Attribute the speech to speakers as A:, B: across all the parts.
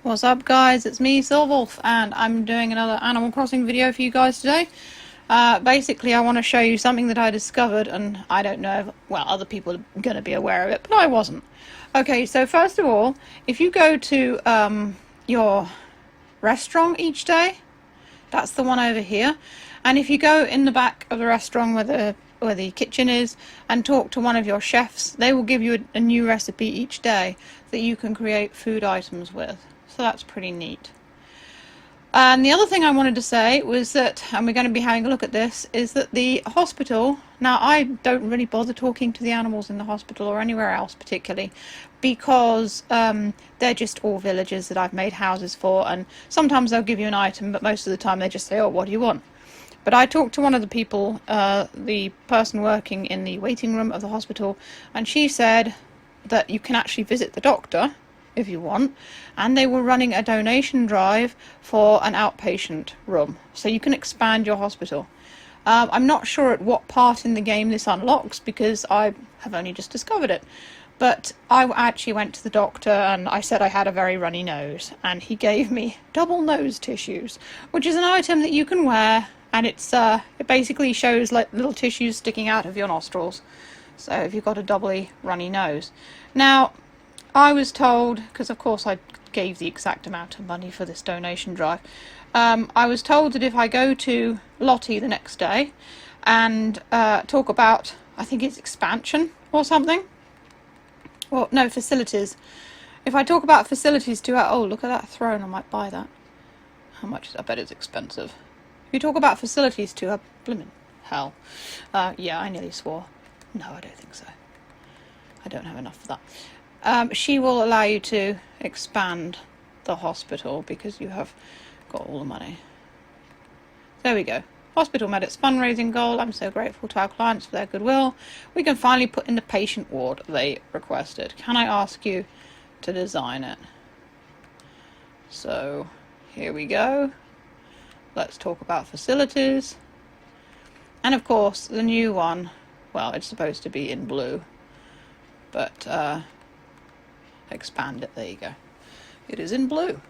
A: What's up guys, it's me Silverwolf and I'm doing another Animal Crossing video for you guys today. Basically I want to show you something that I discovered, and I don't know if, well, other people are going to be aware of it, but I wasn't. Okay, so first of all, if you go to your restaurant each day, that's the one over here, and if you go in the back of the restaurant where the kitchen is and talk to one of your chefs, they will give you a new recipe each day that you can create food items with. So that's pretty neat. And the other thing I wanted to say was that, and we're going to be having a look at this, is that the hospital, now I don't really bother talking to the animals in the hospital or anywhere else particularly, because they're just all villagers that I've made houses for, and sometimes they'll give you an item, but most of the time they just say, oh, what do you want? But I talked to one of the people, the person working in the waiting room of the hospital, and she said that you can actually visit the doctor if you want, and they were running a donation drive for an outpatient room, so you can expand your hospital. I'm not sure at what part in the game this unlocks because I have only just discovered it, but I actually went to the doctor and I said I had a very runny nose, and he gave me double nose tissues, which is an item that you can wear, and it basically shows like little tissues sticking out of your nostrils, so if you've got a doubly runny nose. Now I was told, because of course I gave the exact amount of money for this donation drive, I was told that if I go to Lottie the next day and talk about, I think it's expansion or something, well, no, facilities. If I talk about facilities to her, oh, look at that throne, I might buy that. How much is, I bet it's expensive. If you talk about facilities to her, blimmin' hell. Yeah, I nearly swore. No, I don't think so. I don't have enough for that. She will allow you to expand the hospital because you have got all the money. There we go. Hospital met its fundraising goal. I'm so grateful to our clients for their goodwill. We can finally put in the patient ward they requested. Can I ask you to design it? So here we go. Let's talk about facilities. And of course the new one, well, it's supposed to be in blue, but expand it, there you go. It is in blue.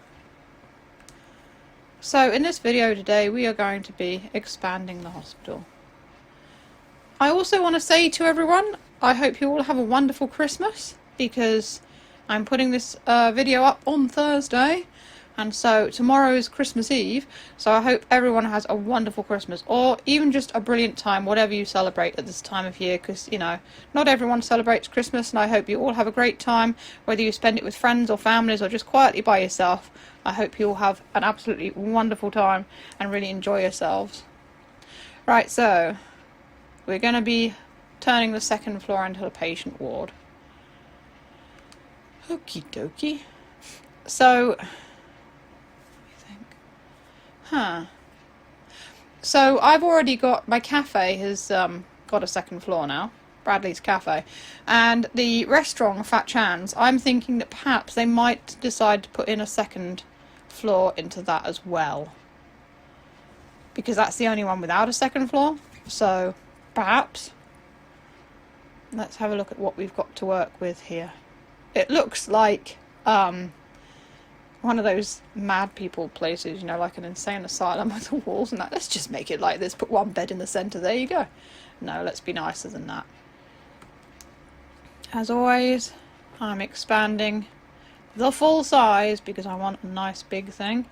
A: So in this video today we are going to be expanding the hospital. I also want to say to everyone, I hope you all have a wonderful Christmas, because I'm putting this video up on Thursday, and so tomorrow is Christmas Eve, so I hope everyone has a wonderful Christmas, or even just a brilliant time, whatever you celebrate at this time of year, because, you know, not everyone celebrates Christmas, and I hope you all have a great time, whether you spend it with friends or families or just quietly by yourself. I hope you all have an absolutely wonderful time and really enjoy yourselves. Right, so we're going to be turning the second floor into a patient ward. Okie dokie. So so I've already got, my cafe has got a second floor now, Bradley's Cafe, and the restaurant Fat Chan's, I'm thinking that perhaps they might decide to put in a second floor into that as well, because that's the only one without a second floor. So perhaps let's have a look at what we've got to work with here. It looks like one of those mad people places, you know, like an insane asylum with the walls and that. Let's just make it like this, put one bed in the centre, there you go. No, let's be nicer than that. As always, I'm expanding the full size because I want a nice big thing.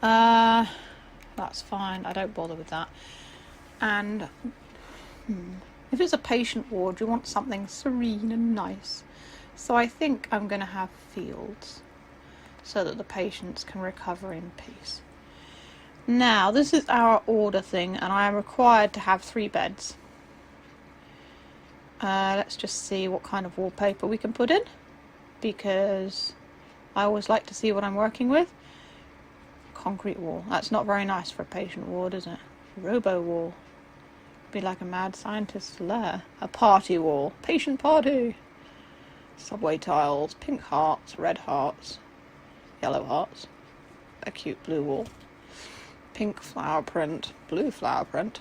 A: That's fine, I don't bother with that. And if it's a patient ward, you want something serene and nice. So I think I'm going to have fields, so that the patients can recover in peace. Now, this is our order thing, and I am required to have 3 beds. Let's just see what kind of wallpaper we can put in, because I always like to see what I'm working with. Concrete wall. That's not very nice for a patient ward, is it? Robo wall. Be like a mad scientist's lair. A party wall. Patient party. Subway tiles. Pink hearts. Red hearts. Yellow hearts, a cute blue wall, pink flower print, blue flower print,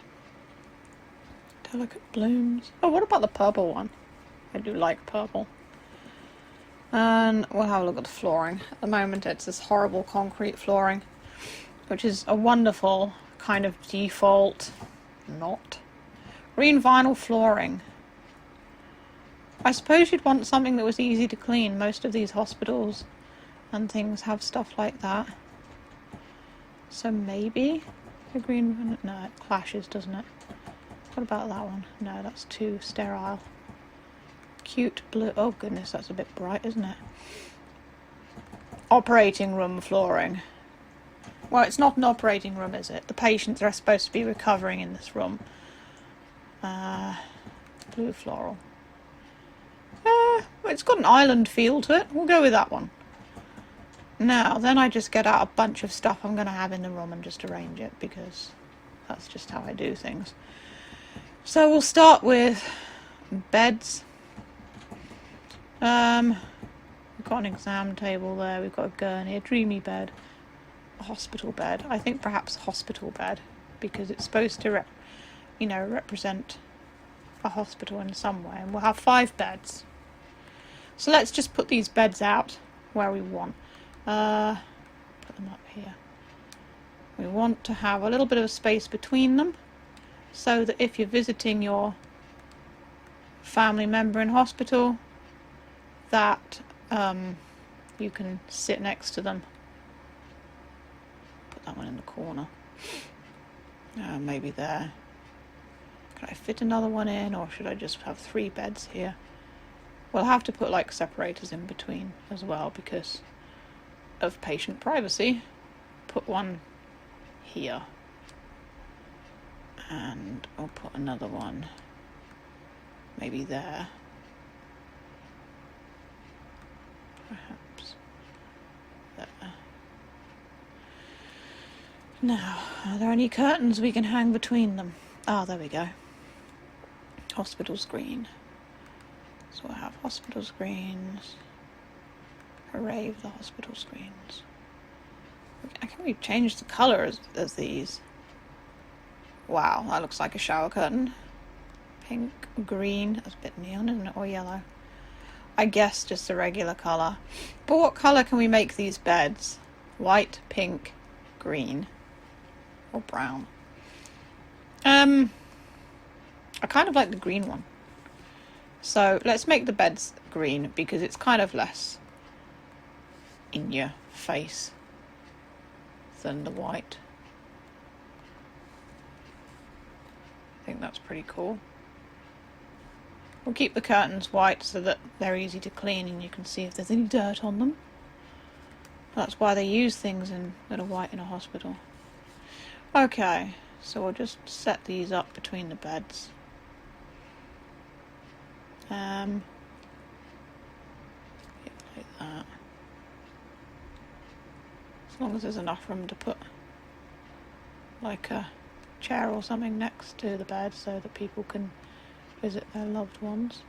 A: delicate blooms. Oh, what about the purple one? I do like purple. And we'll have a look at the flooring. At the moment it's this horrible concrete flooring, which is a wonderful kind of default, not, green vinyl flooring. I suppose you'd want something that was easy to clean. Most of these hospitals and things have stuff like that. So maybe a green, no, it clashes, doesn't it? What about that one? No, that's too sterile. Cute blue, oh goodness, that's a bit bright, isn't it? Operating room flooring. Well, it's not an operating room, is it? The patients are supposed to be recovering in this room. Blue floral. It's got an island feel to it. We'll go with that one. Now, then I just get out a bunch of stuff I'm going to have in the room and just arrange it, because that's just how I do things. So we'll start with beds. We've got an exam table there, we've got a gurney, a dreamy bed, a hospital bed. I think perhaps hospital bed, because it's supposed to represent a hospital in some way. And we'll have 5 beds. So let's just put these beds out where we want. Put them up here. We want to have a little bit of space between them, so that if you're visiting your family member in hospital, that you can sit next to them. Put that one in the corner. Maybe there. Can I fit another one in, or should I just have 3 beds here? We'll have to put like separators in between as well, because of patient privacy. Put one here. And I'll put another one maybe there. Perhaps there. Now, are there any curtains we can hang between them? Ah, there we go. Hospital screen. So we'll have hospital screens. Hooray for the hospital screens. Can we change the colour as these? Wow, that looks like a shower curtain. Pink, green, that's a bit neon, isn't it? Or yellow. I guess just a regular colour. But what colour can we make these beds? White, pink, green, or brown? I kind of like the green one. So let's make the beds green, because it's kind of less in your face than the white. I think that's pretty cool. We'll keep the curtains white so that they're easy to clean and you can see if there's any dirt on them. That's why they use things that are white in a hospital. Okay, so we'll just set these up between the beds. Like that. As long as there's enough room to put like a chair or something next to the bed so that people can visit their loved ones.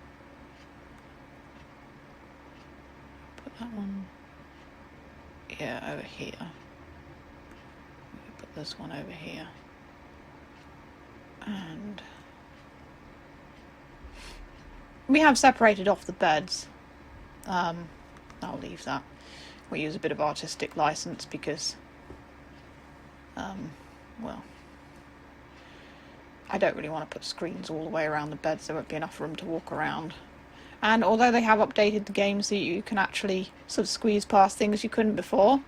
A: Put that one over here. Put this one over here. And we have separated off the beds. I'll leave that. We use a bit of artistic license because, well, I don't really want to put screens all the way around the beds. There won't be enough room to walk around. And although they have updated the game so you can actually sort of squeeze past things you couldn't before,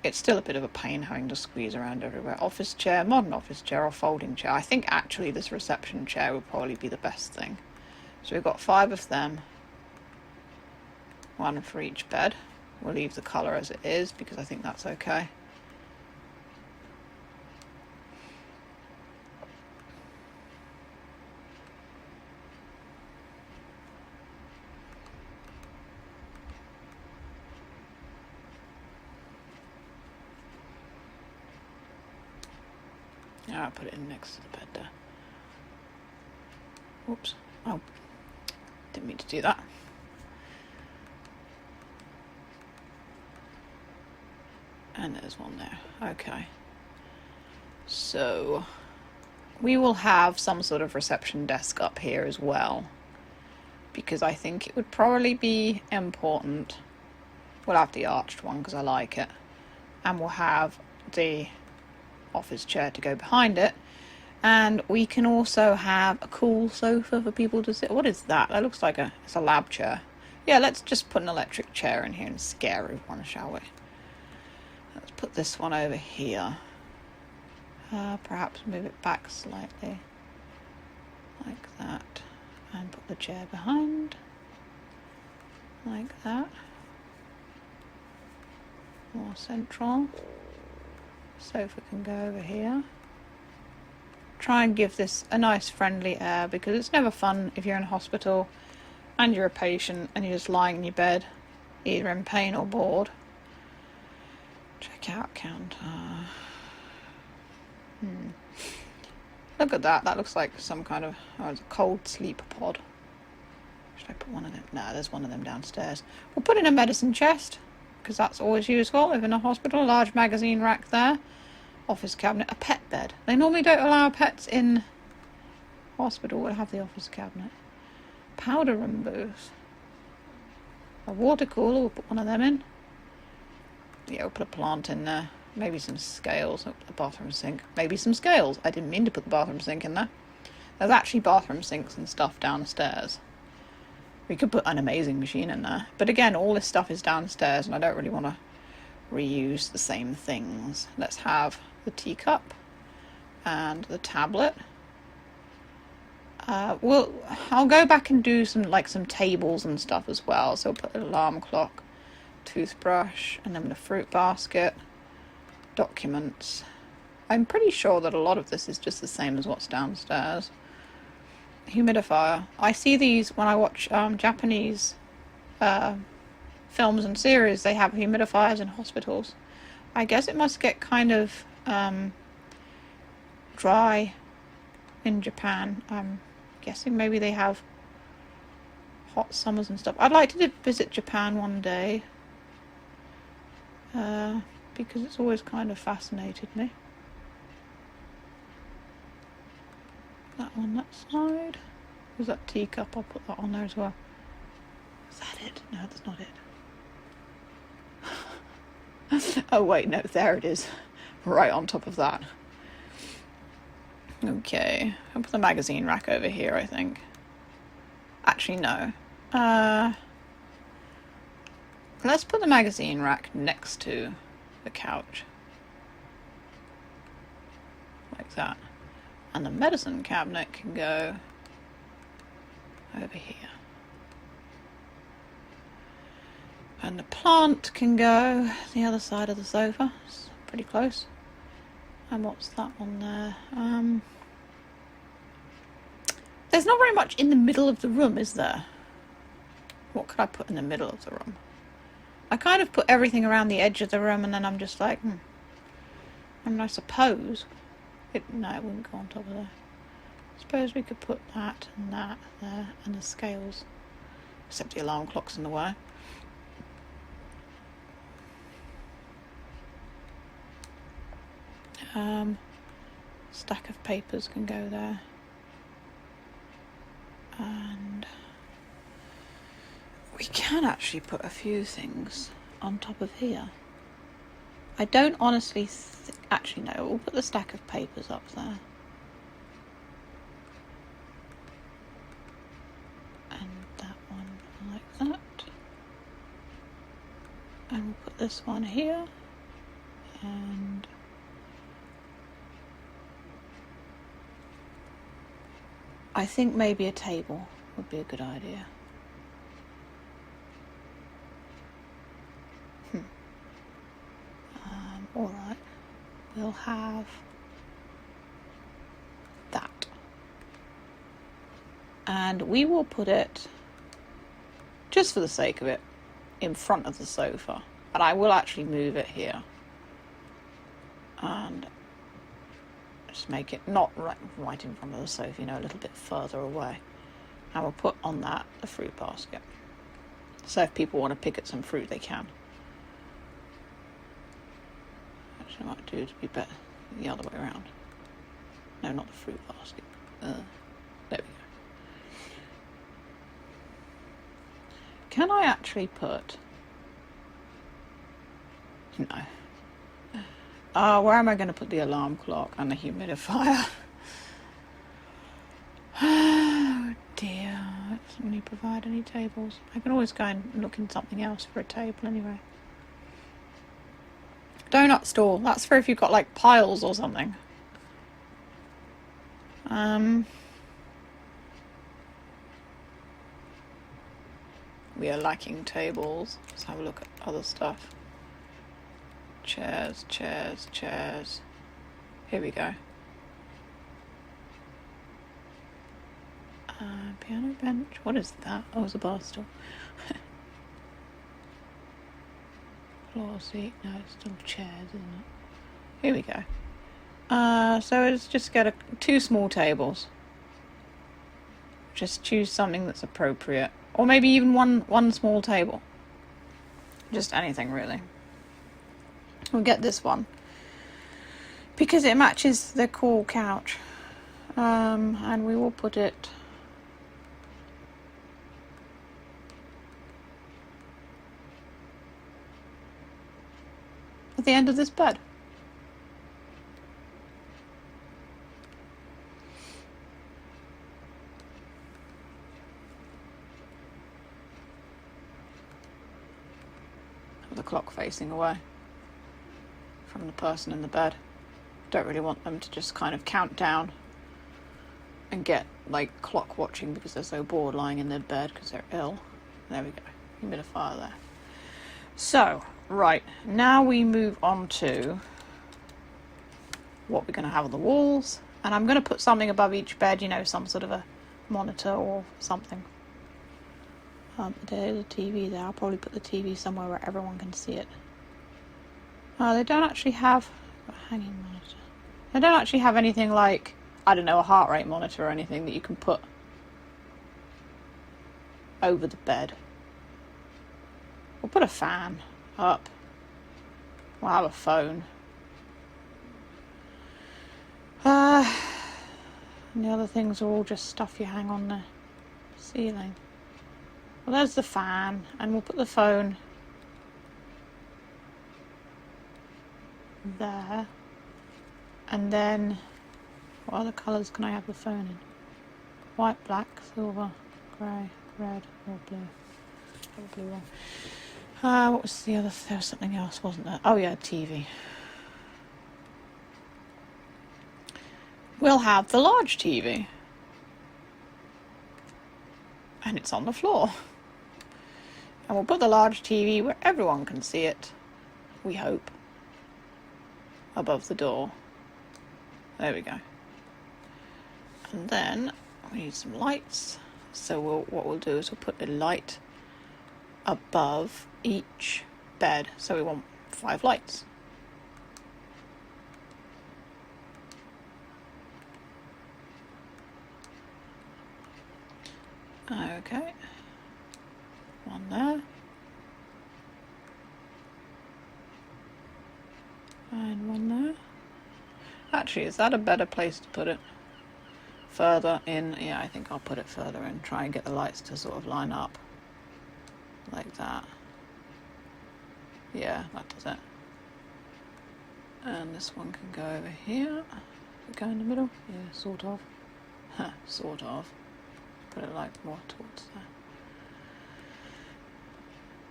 A: it's still a bit of a pain having to squeeze around everywhere. Office chair, modern office chair, or folding chair. I think actually this reception chair would probably be the best thing. So we've got 5 of them. 1 for each bed. We'll leave the colour as it is because I think that's okay. Yeah, I'll put it in next to the bed there. Oops. Oh, didn't mean to do that. And there's one there. Okay. So we will have some sort of reception desk up here as well, because I think it would probably be important. We'll have the arched one because I like it, and we'll have the office chair to go behind it, and we can also have a cool sofa for people to sit. What is that? That looks like it's a lab chair. Yeah, let's just put an electric chair in here and scare everyone, shall we? Let's put this one over here. Perhaps move it back slightly, like that, and put the chair behind, like that. More central. Sofa can go over here. Try and give this a nice friendly air, because it's never fun if you're in a hospital and you're a patient and you're just lying in your bed, either in pain or bored. Check out counter. Look at that. That looks like some kind of it's a cold sleep pod. Should I put one of them? No, there's one of them downstairs. We'll put in a medicine chest, because that's always useful if in a hospital. Large magazine rack there. Office cabinet. A pet bed. They normally don't allow pets in hospital. We'll have the office cabinet. Powder room booth. A water cooler. We'll put one of them in. Yeah, we'll put a plant in there. Maybe some scales. Oh, the bathroom sink. Maybe some scales. I didn't mean to put the bathroom sink in there. There's actually bathroom sinks and stuff downstairs. We could put an amazing machine in there. But again, all this stuff is downstairs and I don't really want to reuse the same things. Let's have the teacup and the tablet. I'll go back and do some tables and stuff as well. So I'll put an alarm clock, toothbrush, and then the fruit basket, documents. I'm pretty sure that a lot of this is just the same as what's downstairs. Humidifier. I see these when I watch Japanese films and series. They have humidifiers in hospitals. I guess it must get kind of dry in Japan. I'm guessing maybe they have hot summers and stuff. I'd like to visit Japan one day, because it's always kind of fascinated me. That on that side. There's that teacup, I'll put that on there as well. Is that it? No, that's not it. Oh wait, no, there it is. Right on top of that. Okay, I'll put the magazine rack over here, I think. Actually, no. Let's put the magazine rack next to the couch. Like that. And the medicine cabinet can go over here. And the plant can go the other side of the sofa. It's pretty close. And what's that one there? There's not very much in the middle of the room, is there? What could I put in the middle of the room? I kind of put everything around the edge of the room and then I'm just like, I mean, I suppose no, it wouldn't go on top of there. I suppose we could put that and that there, and the scales. Except the alarm clock's in the way. Stack of papers can go there. And we can actually put a few things on top of here. I don't honestly actually no, we'll put the stack of papers up there. And that one like that. And we'll put this one here. And I think maybe a table would be a good idea. Alright, we'll have that. And we will put it, just for the sake of it, in front of the sofa. But I will actually move it here. And just make it not right in front of the sofa, a little bit further away. And we'll put on that the fruit basket. So if people want to pick at some fruit, they can. I might do to be better the other way around. No, not the fruit basket. There we Can I actually put... No. Where am I going to put the alarm clock and the humidifier? Oh dear, it doesn't really provide any tables. I can always go and look in something else for a table anyway. Donut stall, that's for if you've got like piles or something. We are lacking tables. Let's have a look at other stuff. Chairs, chairs, chairs. Here we go. Piano bench. What is that? Oh, it's a bar stool. Floor seat. No, it's still chairs, isn't it? Here we go. So it's just get two small tables. Just choose something that's appropriate. Or maybe even one small table. Just anything, really. We'll get this one. Because it matches the cool couch. And we will put it... at the end of this bed. The clock facing away from the person in the bed. Don't really want them to just kind of count down and get like clock watching because they're so bored lying in their bed because they're ill. There we go. Humidifier there. So, right, now we move on to what we're going to have on the walls. And I'm going to put something above each bed, you know, some sort of a monitor or something. There's a TV there. I'll probably put the TV somewhere where everyone can see it. They don't actually have a hanging monitor. They don't actually have anything like, I don't know, a heart rate monitor or anything that you can put over the bed. We'll put a fan up. We'll have a phone. And the other things are all just stuff you hang on the ceiling. Well, there's the fan, and we'll put the phone there. And then, what other colours can I have the phone in? White, black, silver, grey, red, or blue. Probably one. What was the other? There was something else, wasn't there? Oh yeah, TV. We'll have the large TV. And it's on the floor. And we'll put the large TV where everyone can see it, we hope, above the door. There we go. And then we need some lights. So what we'll do is we'll put a light above each bed. So we want 5 lights. Okay. One there. And one there. Actually, is that a better place to put it? Further in? Yeah, I think I'll put it further in. Try and get the lights to sort of line up. Like that. Yeah, that does it. And this one can go over here. Go in the middle? Yeah, sort of. Sort of. Put it like more towards there.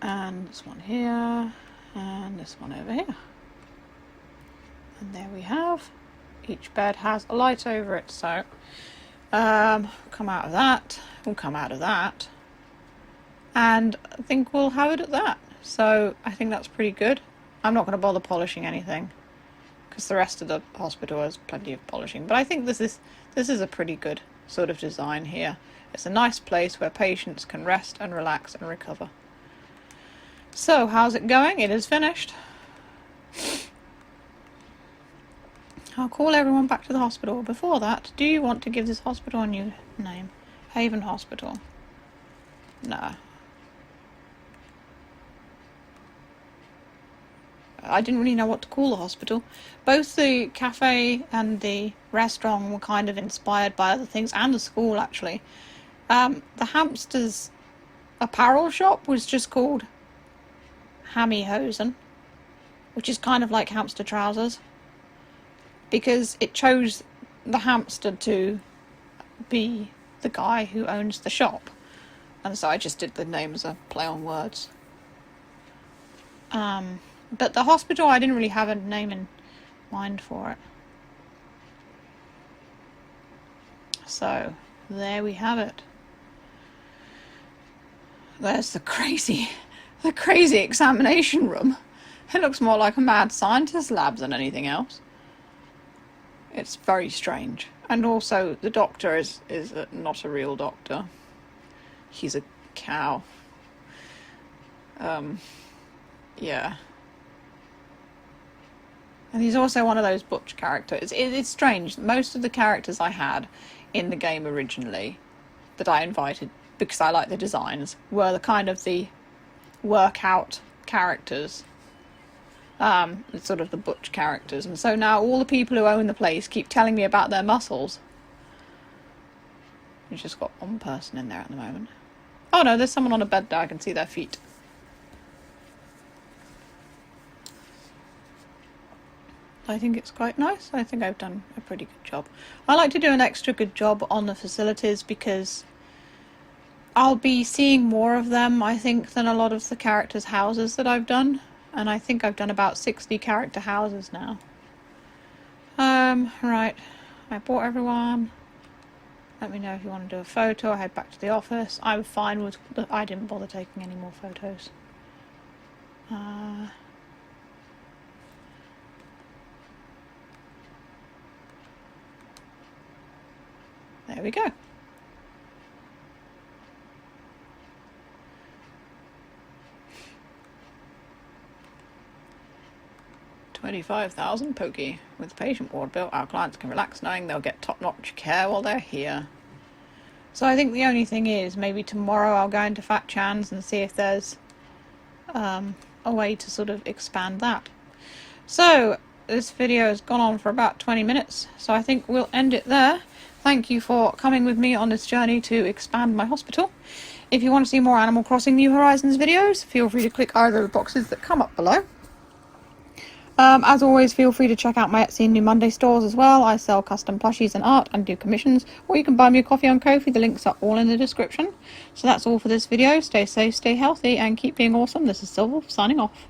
A: And this one here, and this one over here. And there we have. Each bed has a light over it, so come out of that. We'll come out of that. And I think we'll have it at that. So I think that's pretty good. I'm not going to bother polishing anything because the rest of the hospital has plenty of polishing. But I think this is a pretty good sort of design here. It's a nice place where patients can rest and relax and recover. So, how's it going? It is finished. I'll call everyone back to the hospital. Before that, do you want to give this hospital a new name? Haven Hospital. No. I didn't really know what to call the hospital. Both the cafe and the restaurant were kind of inspired by other things, and the school, actually. The hamsters apparel shop was just called Hammy-Hosen, which is kind of like hamster trousers, because it chose the hamster to be the guy who owns the shop, and so I just did the name as a play on words. But the hospital, I didn't really have a name in mind for it. So there we have it. There's the crazy examination room. It looks more like a mad scientist lab than anything else. It's very strange. And also the doctor is not a real doctor. He's a cow. Yeah. And he's also one of those butch characters. It's strange. Most of the characters I had in the game originally that I invited because I like the designs were the kind of the workout characters. Sort of the butch characters. And so now all the people who own the place keep telling me about their muscles. We've just got one person in there at the moment. Oh no, there's someone on a bed there. I can see their feet. I think it's quite nice. I think I've done a pretty good job. I like to do an extra good job on the facilities because I'll be seeing more of them, I think, than a lot of the characters' houses that I've done. And I think I've done about 60 character houses now. Right. I bought everyone. Let me know if you want to do a photo. I head back to the office. I'm fine with... I didn't bother taking any more photos. There we go. $25,000 pokey. With the patient ward built, our clients can relax knowing they'll get top-notch care while they're here. So I think the only thing is, maybe tomorrow I'll go into Fat Chan's and see if there's a way to sort of expand that. So this video has gone on for about 20 minutes, so I think we'll end it there. Thank you for coming with me on this journey to expand my hospital. If you want to see more Animal Crossing New Horizons videos, feel free to click either of the boxes that come up below. As always, feel free to check out my Etsy and New Monday stores as well. I sell custom plushies and art and do commissions, or you can buy me a coffee on Ko-fi. The links are all in the description. So that's all for this video. Stay safe, stay healthy, and keep being awesome. This is Silver signing off.